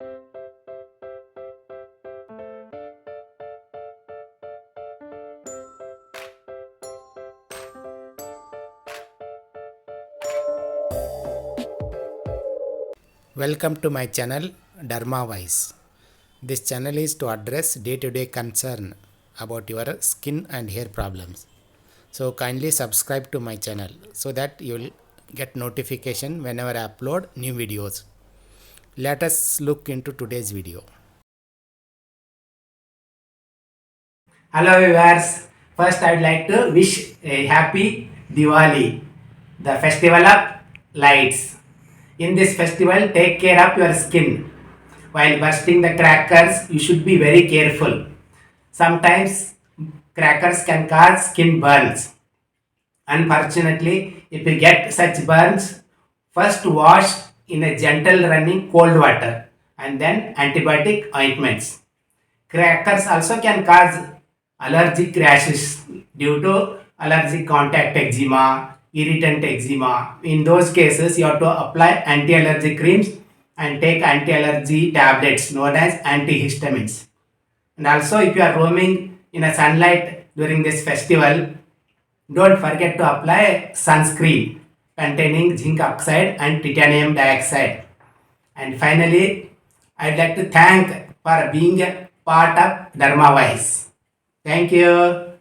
Welcome to my channel Derma Voice. This channel is to address day-to-day concern about your skin and hair problems. So kindly subscribe to my channel so that you will get notification whenever I upload new videos. Let us look into today's video. Hello viewers. First I would like to wish a happy Diwali, the festival of lights. In this festival, take care of your skin. While bursting the crackers, you should be very careful. Sometimes crackers can cause skin burns. Unfortunately, if you get such burns, first wash in a gentle running cold water and then antibiotic ointments. Crackers also can cause allergic rashes due to allergic contact eczema, irritant eczema. In those cases, you have to apply anti-allergic creams and take anti-allergy tablets known as antihistamines. And also, if you are roaming in a sunlight during this festival, don't forget to apply sunscreen containing zinc oxide and titanium dioxide. And finally, I'd like to thank for being a part of Derma Voice. Thank you.